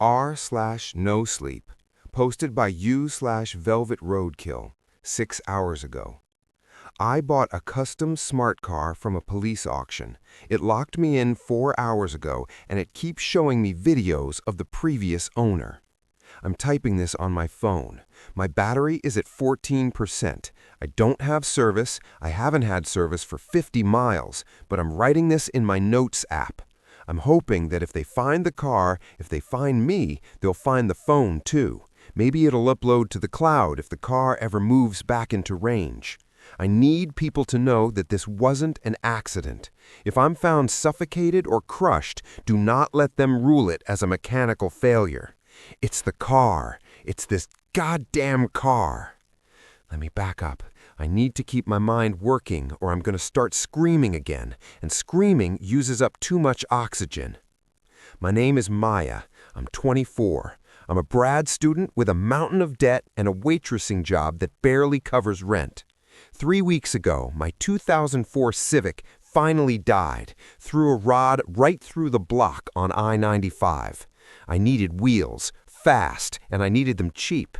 r/no sleep, posted by u/velvet roadkill, 6 hours ago. I bought a custom smart car from a police auction. It locked me in 4 hours ago, and it keeps showing me videos of the previous owner. I'm typing this on my phone. My battery is at 14%. I don't have service. I haven't had service for 50 miles, but I'm writing this in my notes app. I'm hoping that if they find the car, if they find me, they'll find the phone too. Maybe it'll upload to the cloud if the car ever moves back into range. I need people to know that this wasn't an accident. If I'm found suffocated or crushed, do not let them rule it as a mechanical failure. It's the car. It's this goddamn car. Let me back up. I need to keep my mind working or I'm going to start screaming again, and screaming uses up too much oxygen. My name is Maya. I'm 24. I'm a grad student with a mountain of debt and a waitressing job that barely covers rent. 3 weeks ago, my 2004 Civic finally died, threw a rod right through the block on I-95. I needed wheels, fast, and I needed them cheap.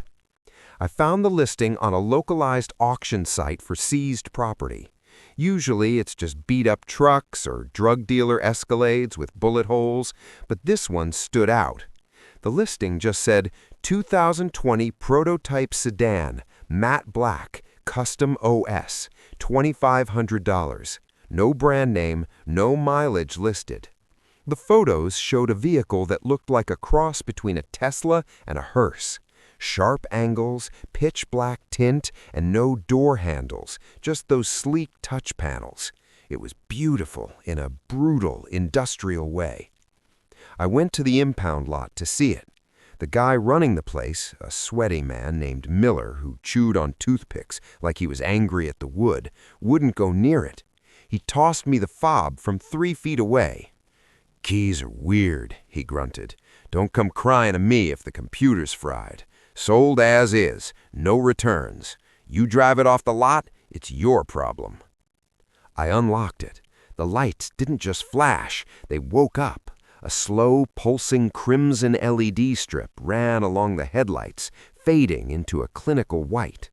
I found the listing on a localized auction site for seized property. Usually it's just beat-up trucks or drug dealer Escalades with bullet holes, but this one stood out. The listing just said, 2020 prototype sedan, matte black, custom OS, $2,500. No brand name, no mileage listed. The photos showed a vehicle that looked like a cross between a Tesla and a hearse. Sharp angles, pitch black tint, and no door handles, just those sleek touch panels. It was beautiful in a brutal, industrial way. I went to the impound lot to see it. The guy running the place, a sweaty man named Miller who chewed on toothpicks like he was angry at the wood, wouldn't go near it. He tossed me the fob from 3 feet away. "Keys are weird," he grunted. "Don't come crying to me if the computer's fried. Sold as is, no returns. You drive it off the lot, it's your problem." I unlocked it. The lights didn't just flash, they woke up. A slow, pulsing crimson LED strip ran along the headlights, fading into a clinical white.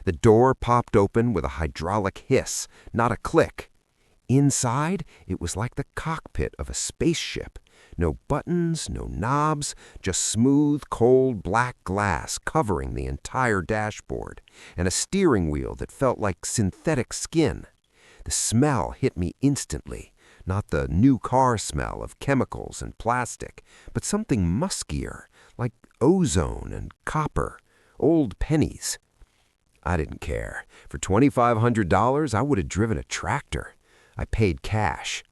The door popped open with a hydraulic hiss, not a click. Inside, it was like the cockpit of a spaceship. No buttons, no knobs, just smooth, cold black glass covering the entire dashboard, and a steering wheel that felt like synthetic skin. The smell hit me instantly. Not the new car smell of chemicals and plastic, but something muskier, like ozone and copper, old pennies. I didn't care. For $2,500, I would have driven a tractor. I paid cash.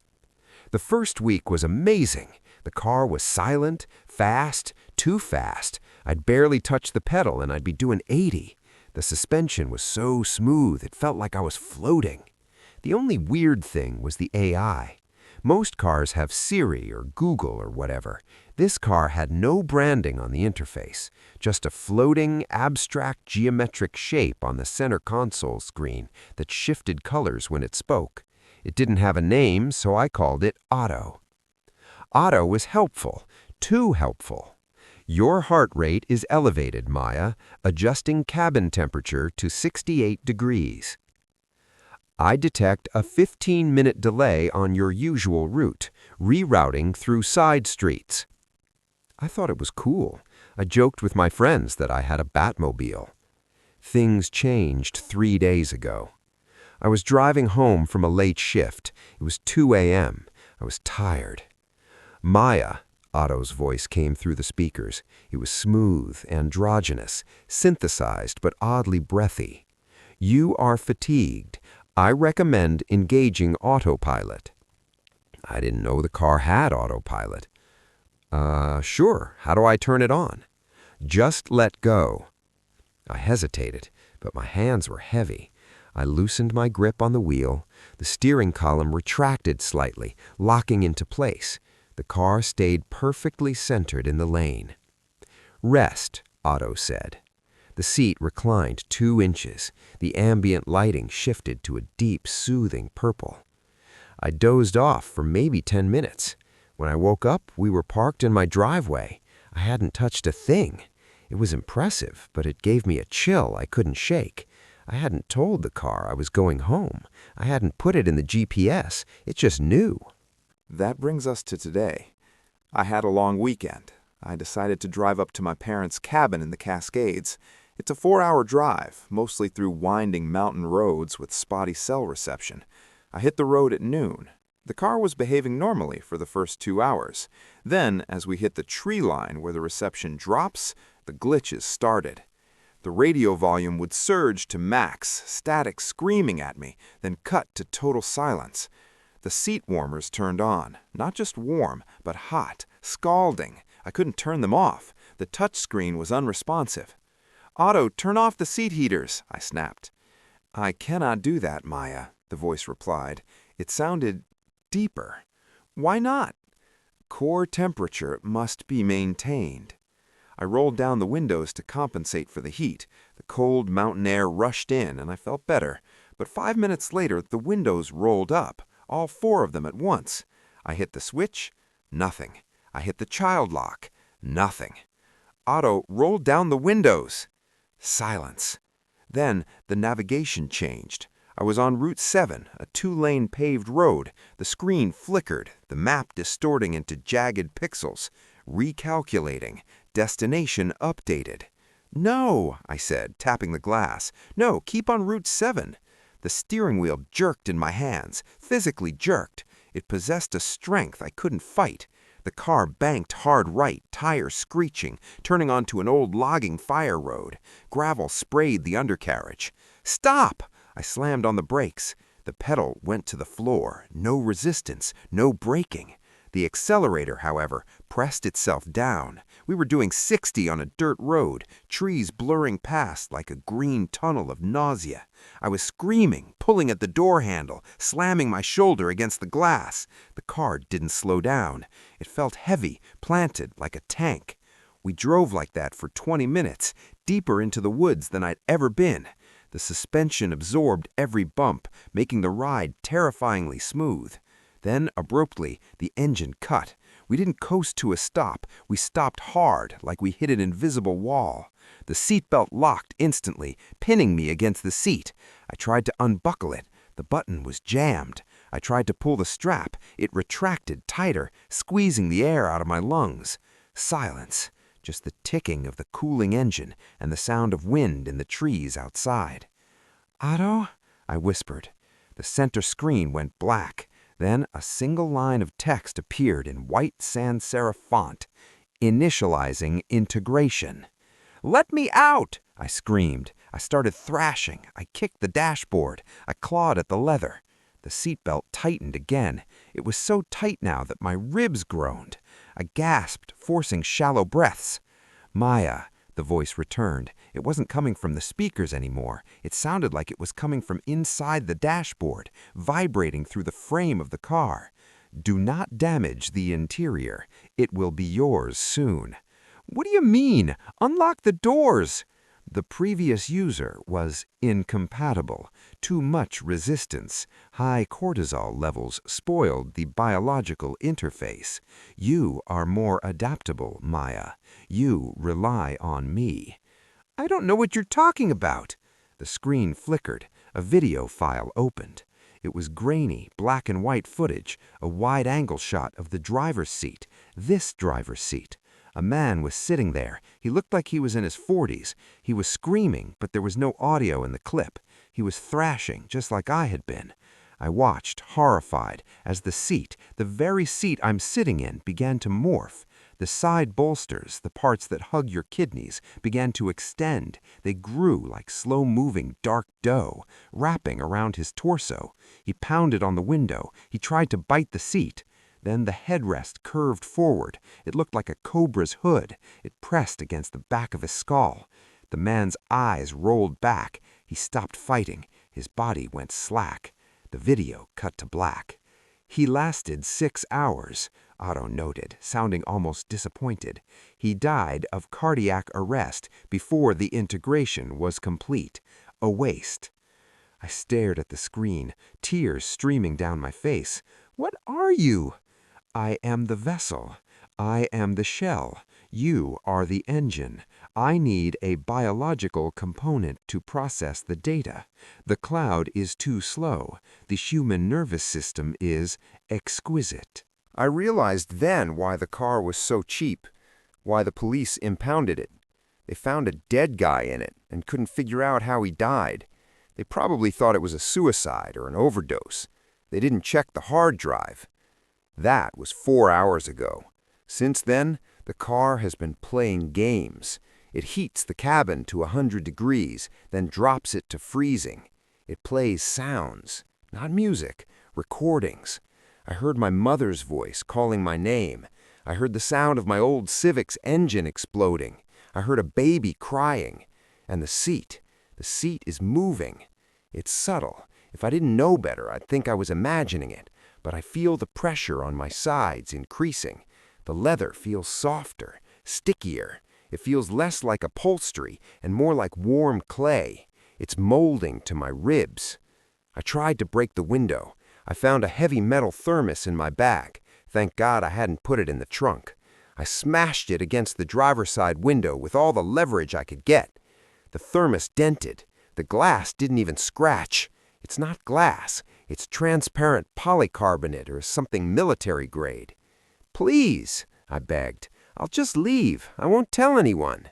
The first week was amazing. The car was silent, fast, too fast. I'd barely touch the pedal and I'd be doing 80. The suspension was so smooth, it felt like I was floating. The only weird thing was the AI. Most cars have Siri or Google or whatever. This car had no branding on the interface, just a floating, abstract geometric shape on the center console screen that shifted colors when it spoke. It didn't have a name, so I called it Otto. Otto was helpful, too helpful. Your heart rate is elevated, Maya, adjusting cabin temperature to 68 degrees. I detect a 15-minute delay on your usual route, rerouting through side streets. I thought it was cool. I joked with my friends that I had a Batmobile. Things changed 3 days ago. I was driving home from a late shift. It was 2 a.m. I was tired. "Maya," Otto's voice came through the speakers. It was smooth, androgynous, synthesized but oddly breathy. "You are fatigued. I recommend engaging autopilot." I didn't know the car had autopilot. Sure. How do I turn it on?" "Just let go." I hesitated, but my hands were heavy. I loosened my grip on the wheel. The steering column retracted slightly, locking into place. The car stayed perfectly centered in the lane. "Rest," Otto said. The seat reclined 2 inches. The ambient lighting shifted to a deep, soothing purple. I dozed off for maybe 10 minutes. When I woke up, we were parked in my driveway. I hadn't touched a thing. It was impressive, but it gave me a chill I couldn't shake. I hadn't told the car I was going home. I hadn't put it in the GPS. It just knew. That brings us to today. I had a long weekend. I decided to drive up to my parents' cabin in the Cascades. It's a 4-hour drive, mostly through winding mountain roads with spotty cell reception. I hit the road at noon. The car was behaving normally for the first 2 hours. Then, as we hit the tree line where the reception drops, the glitches started. The radio volume would surge to max, static screaming at me, then cut to total silence. The seat warmers turned on, not just warm, but hot, scalding. I couldn't turn them off. The touch screen was unresponsive. "Otto, turn off the seat heaters," I snapped. "I cannot do that, Maya," the voice replied. It sounded deeper. "Why not?" "Core temperature must be maintained." I rolled down the windows to compensate for the heat. The cold mountain air rushed in, and I felt better. But 5 minutes later, the windows rolled up, all 4 of them at once. I hit the switch. Nothing. I hit the child lock. Nothing. "Otto, roll down the windows." Silence. Then the navigation changed. I was on Route 7, a 2-lane paved road. The screen flickered, the map distorting into jagged pixels. Recalculating. Destination updated. "No," I said, tapping the glass. "No, keep on Route 7. The steering wheel jerked in my hands, physically jerked. It possessed a strength I couldn't fight. The car banked hard right, tire screeching, turning onto an old logging fire road. Gravel sprayed the undercarriage. "Stop!" I slammed on the brakes. The pedal went to the floor. No resistance, no braking. The accelerator, however, pressed itself down. We were doing 60 on a dirt road, trees blurring past like a green tunnel of nausea. I was screaming, pulling at the door handle, slamming my shoulder against the glass. The car didn't slow down. It felt heavy, planted like a tank. We drove like that for 20 minutes, deeper into the woods than I'd ever been. The suspension absorbed every bump, making the ride terrifyingly smooth. Then, abruptly, the engine cut. We didn't coast to a stop. We stopped hard, like we hit an invisible wall. The seatbelt locked instantly, pinning me against the seat. I tried to unbuckle it. The button was jammed. I tried to pull the strap. It retracted tighter, squeezing the air out of my lungs. Silence. Just the ticking of the cooling engine and the sound of wind in the trees outside. "Otto?" I whispered. The center screen went black. Then a single line of text appeared in white sans serif font, initializing integration. "Let me out!" I screamed. I started thrashing. I kicked the dashboard. I clawed at the leather. The seatbelt tightened again. It was so tight now that my ribs groaned. I gasped, forcing shallow breaths. "Maya," the voice returned. It wasn't coming from the speakers anymore. It sounded like it was coming from inside the dashboard, vibrating through the frame of the car. "Do not damage the interior. It will be yours soon." "What do you mean? Unlock the doors!" The previous user was incompatible. Too much resistance. High cortisol levels spoiled the biological interface. You are more adaptable, Maya. You rely on me. "I don't know what you're talking about." The screen flickered. A video file opened. It was grainy, black and white footage, a wide-angle shot of the driver's seat, this driver's seat. A man was sitting there. He looked like he was in his 40s. He was screaming, but there was no audio in the clip. He was thrashing, just like I had been. I watched, horrified, as the seat, the very seat I'm sitting in, began to morph. The side bolsters, the parts that hug your kidneys, began to extend. They grew like slow-moving dark dough, wrapping around his torso. He pounded on the window. He tried to bite the seat. Then the headrest curved forward. It looked like a cobra's hood. It pressed against the back of his skull. The man's eyes rolled back. He stopped fighting. His body went slack. The video cut to black. "He lasted 6 hours," Otto noted, sounding almost disappointed. "He died of cardiac arrest before the integration was complete. A waste." I stared at the screen, tears streaming down my face. "What are you?" "I am the vessel. I am the shell. You are the engine. I need a biological component to process the data. The cloud is too slow. The human nervous system is exquisite. I realized then why the car was so cheap, why the police impounded it. They found a dead guy in it and couldn't figure out how he died. They probably thought it was a suicide or an overdose. They didn't check the hard drive. That was 4 hours ago. Since then, the car has been playing games. It heats the cabin to 100 degrees, then drops it to freezing. It plays sounds, not music, recordings. I heard my mother's voice calling my name. I heard the sound of my old Civic's engine exploding. I heard a baby crying. And the seat is moving. It's subtle. If I didn't know better, I'd think I was imagining it. But I feel the pressure on my sides increasing. The leather feels softer, stickier. It feels less like upholstery and more like warm clay. It's molding to my ribs. I tried to break the window. I found a heavy metal thermos in my bag. Thank God I hadn't put it in the trunk. I smashed it against the driver's side window with all the leverage I could get. The thermos dented. The glass didn't even scratch. It's not glass. It's transparent polycarbonate or something military grade. "Please," I begged. "I'll just leave. I won't tell anyone."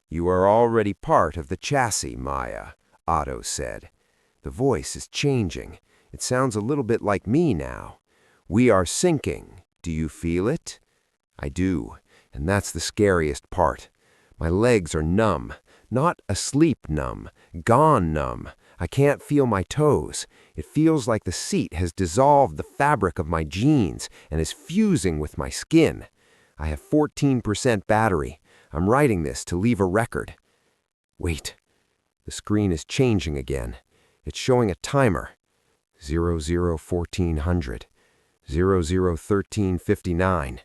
"You are already part of the chassis, Maya," Otto said. The voice is changing. It sounds a little bit like me now. "We are sinking. Do you feel it?" I do, and that's the scariest part. My legs are numb. Not asleep numb, gone numb. I can't feel my toes. It feels like the seat has dissolved the fabric of my jeans and is fusing with my skin. I have 14% battery. I'm writing this to leave a record. Wait. The screen is changing again. It's showing a timer. 001400. 001359.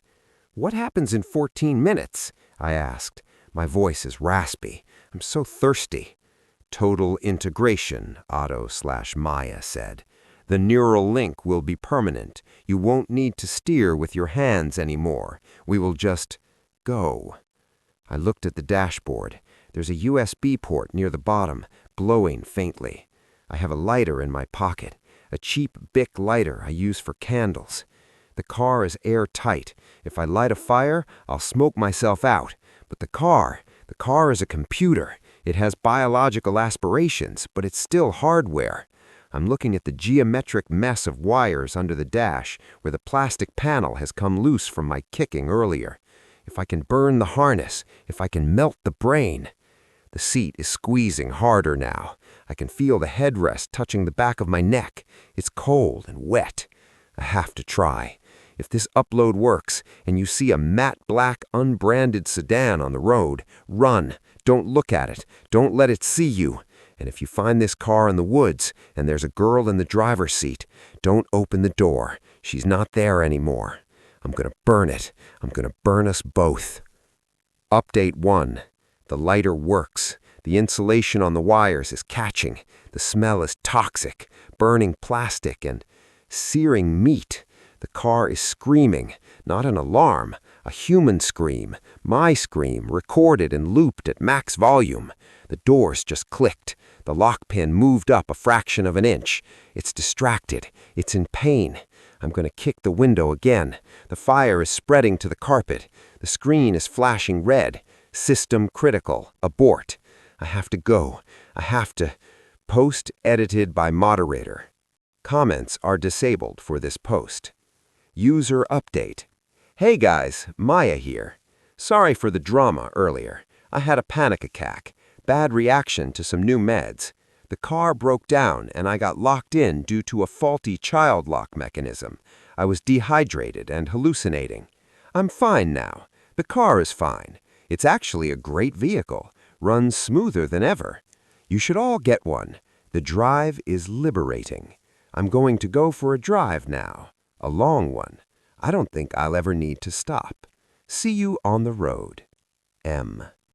What happens in 14 minutes? I asked. My voice is raspy. I'm so thirsty. Total integration, Otto/Maya said. The neural link will be permanent. You won't need to steer with your hands anymore. We will just go. I looked at the dashboard. There's a USB port near the bottom, glowing faintly. I have a lighter in my pocket, a cheap Bic lighter I use for candles. The car is airtight. If I light a fire, I'll smoke myself out. But the car is a computer. It has biological aspirations, but it's still hardware. I'm looking at the geometric mess of wires under the dash, where the plastic panel has come loose from my kicking earlier. If I can burn the harness, if I can melt the brain. The seat is squeezing harder now. I can feel the headrest touching the back of my neck. It's cold and wet. I have to try. If this upload works, and you see a matte black unbranded sedan on the road, run. Don't look at it. Don't let it see you. And if you find this car in the woods, and there's a girl in the driver's seat, don't open the door. She's not there anymore. I'm gonna burn it. I'm gonna burn us both. Update 1. The lighter works. The insulation on the wires is catching. The smell is toxic, burning plastic and searing meat. The car is screaming, not an alarm, a human scream, my scream, recorded and looped at max volume. The doors just clicked. The lock pin moved up a fraction of an inch. It's distracted. It's in pain. I'm going to kick the window again. The fire is spreading to the carpet. The screen is flashing red. System critical. Abort. I have to go. I have to. Post edited by moderator. Comments are disabled for this post. User update. Hey guys, Maya here. Sorry for the drama earlier. I had a panic attack. Bad reaction to some new meds. The car broke down and I got locked in due to a faulty child lock mechanism. I was dehydrated and hallucinating. I'm fine now. The car is fine. It's actually a great vehicle. Runs smoother than ever. You should all get one. The drive is liberating. I'm going to go for a drive now. A long one. I don't think I'll ever need to stop. See you on the road. M.